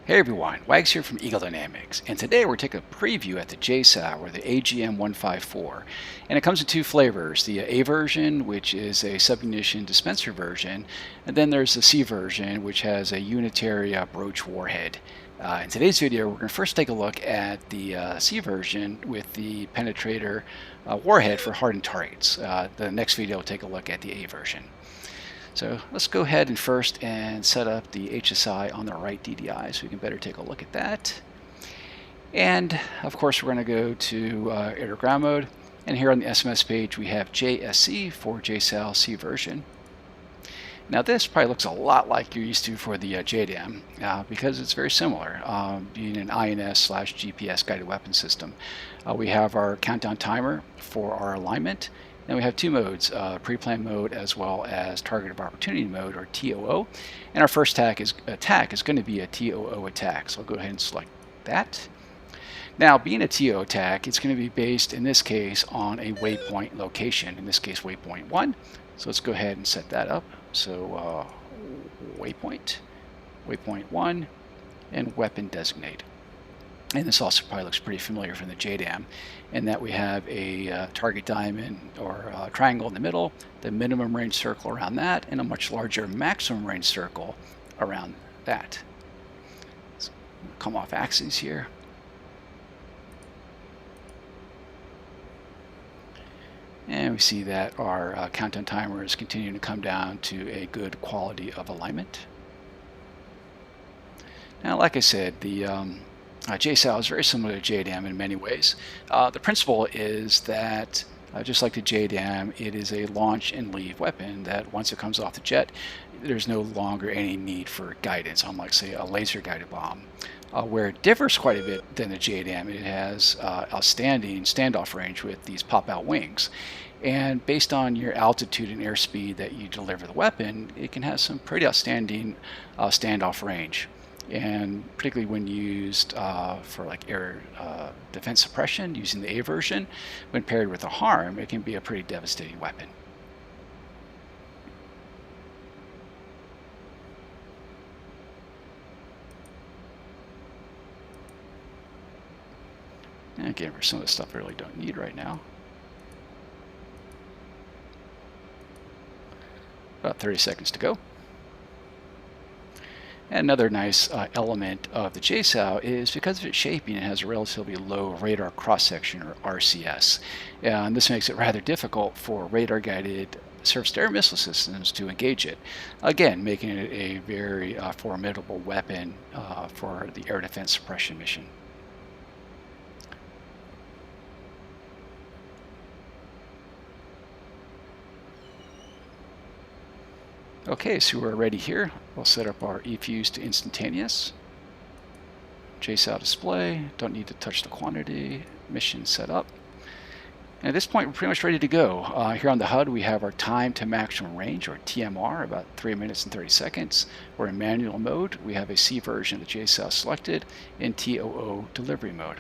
Hey everyone, Wags here from Eagle Dynamics, and today we're taking a preview at the JSOW, or the AGM-154, and it comes in two flavors, the A version, which is a submunition dispenser version, and then there's the C version, which has a unitary BROACH warhead. In today's video, we're going to first take a look at the C version with the penetrator warhead for hardened targets. The next video will take a look at the A version. So let's go ahead and first set up the HSI on the right DDI so we can better take a look at that. And of course we're going to go to air to ground mode, and here on the SMS page we have JSC for JSOW C version. Now this probably looks a lot like you're used to for the JDAM because it's very similar, being an INS/GPS guided weapon system. We have our countdown timer for our alignment. Then we have two modes, pre-planned mode as well as target of opportunity mode, or TOO. And our first attack is going to be a TOO attack. So I'll go ahead and select that. Now, being a TOO attack, it's going to be based in this case on a waypoint location, in this case waypoint 1. So let's go ahead and set that up. So waypoint 1, and weapon designate. And this also probably looks pretty familiar from the JDAM, in that we have a target diamond or triangle in the middle, the minimum range circle around that, and a much larger maximum range circle around that. So come off axis here. And we see that our countdown timer is continuing to come down to a good quality of alignment. Now, like I said, the JSOW is very similar to JDAM in many ways. The principle is that, just like the JDAM, it is a launch and leave weapon that once it comes off the jet, there's no longer any need for guidance, unlike, say, a laser guided bomb. Where it differs quite a bit than the JDAM, it has outstanding standoff range with these pop-out wings. And based on your altitude and airspeed that you deliver the weapon, it can have some pretty outstanding standoff range. And particularly when used for like air defense suppression using the A version, when paired with a harm, it can be a pretty devastating weapon. And again, for some of the stuff I really don't need right now. About 30 seconds to go. And another nice element of the JSOW is because of its shaping, it has a relatively low radar cross-section, or RCS. And this makes it rather difficult for radar-guided surface-to-air missile systems to engage it. Again, making it a very formidable weapon for the air defense suppression mission. Okay, so we're ready here. We'll set up our eFuse to instantaneous. JSOW display, don't need to touch the quantity, mission set up. And at this point, we're pretty much ready to go. Here on the HUD, we have our time to maximum range, or TMR, about 3 minutes and 30 seconds. We're in manual mode. We have a C version of the JSOW selected in TOO delivery mode.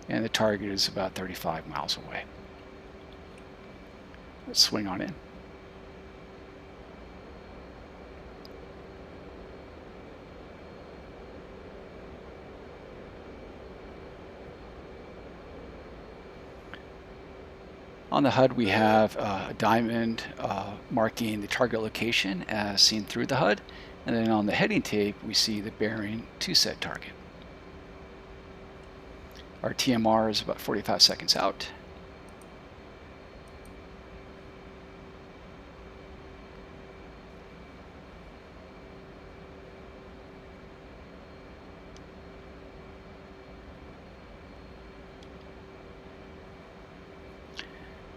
And the target is about 35 miles away. Let's swing on in. On the HUD, we have a diamond marking the target location as seen through the HUD, and then on the heading tape, we see the bearing to said target. Our TMR is about 45 seconds out.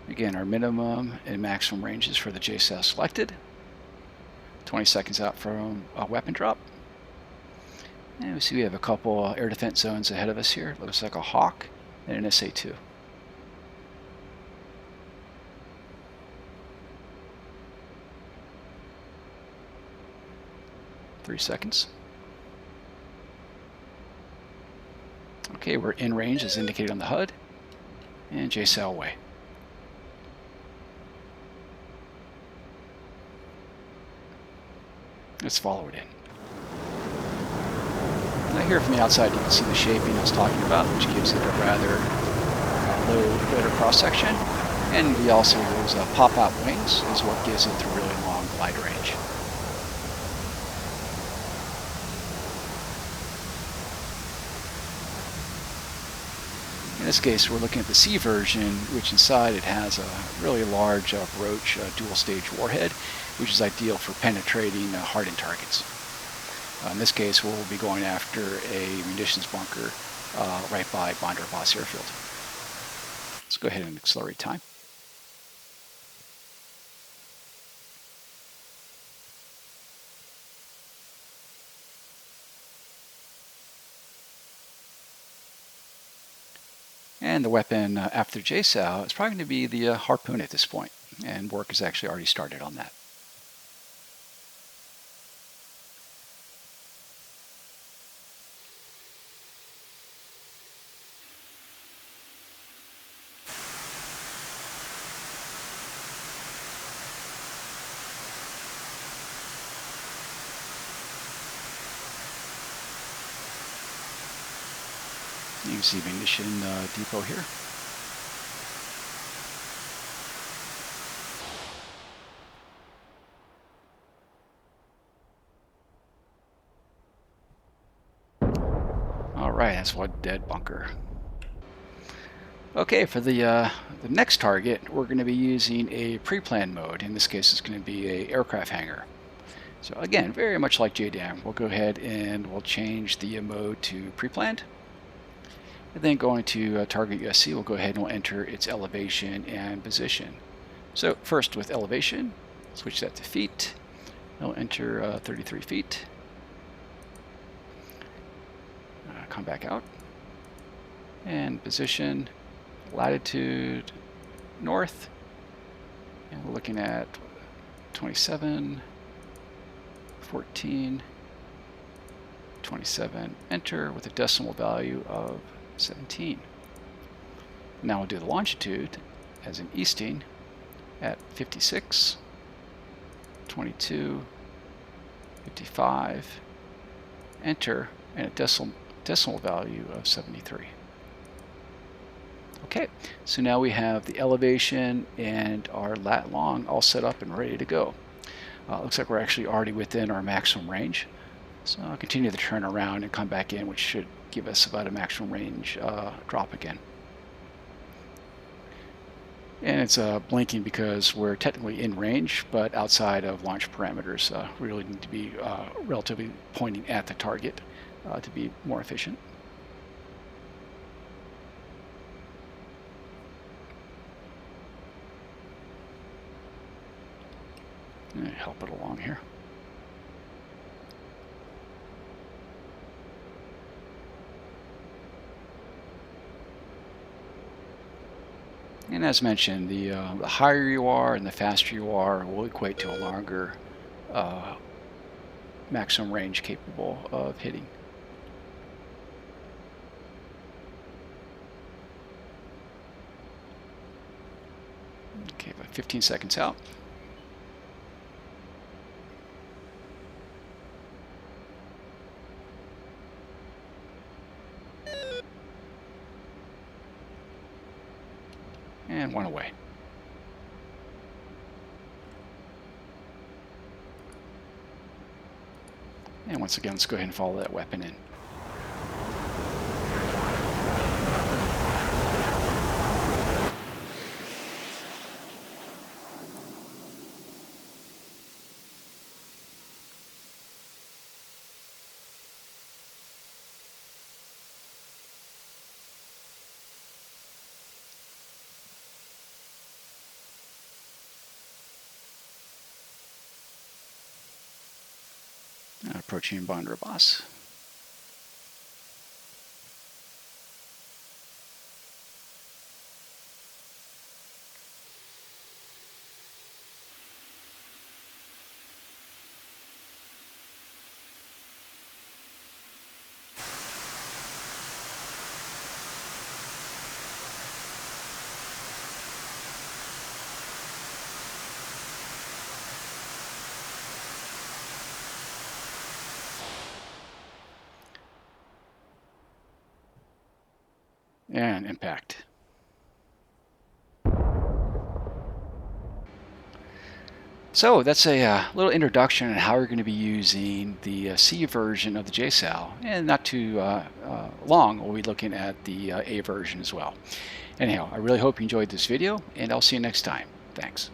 Again, our minimum and maximum ranges for the JSOW selected. 20 seconds out from a weapon drop. And we see we have a couple air defense zones ahead of us here. Looks like a Hawk and an SA-2. Three seconds. Okay, we're in range as indicated on the HUD, and JSOW away. Let's follow it in. Here from the outside, you can see the shaping I was talking about, which gives it a rather low rotor cross-section. And we also use pop-out wings is what gives it the really long glide range. In this case, we're looking at the C version, which inside it has a really large BROACH dual-stage warhead, which is ideal for penetrating hardened targets. In this case, we'll be going after a munitions bunker right by Bandar-Abbas Airfield. Let's go ahead and accelerate time. And the weapon after JSOW is probably going to be the harpoon at this point, and work has actually already started on that. You can see the munition depot here. All right, that's one dead bunker. Okay, for the next target, we're going to be using a pre-planned mode. In this case, it's going to be a aircraft hangar. So again, very much like JDAM, we'll go ahead and we'll change the mode to pre-planned. And then going to target USC, we'll go ahead and we'll enter its elevation and position. So first with elevation, switch that to feet. I'll enter 33 feet. Come back out. And position, latitude, north. And we're looking at 27, 14, 27, enter with a decimal value of 17. Now we'll do the longitude as an easting at 56, 22, 55, enter, and a decimal value of 73. Okay, so now we have the elevation and our lat long all set up and ready to go. Looks like we're actually already within our maximum range. So I'll continue the turn around and come back in, which should give us about a maximum range drop again. And it's blinking because we're technically in range, but outside of launch parameters. We really need to be relatively pointing at the target to be more efficient. Help it along here. And as mentioned, the higher you are and the faster you are will equate to a longer maximum range capable of hitting. Okay, about 15 seconds out. And one away. And once again, let's go ahead and follow that weapon in. Approaching Bandar-Abbas. and impact. So that's a little introduction on how we're going to be using the C version of the JSOW, and not too long we'll be looking at the A version as well. Anyhow, I really hope you enjoyed this video, and I'll see you next time. Thanks.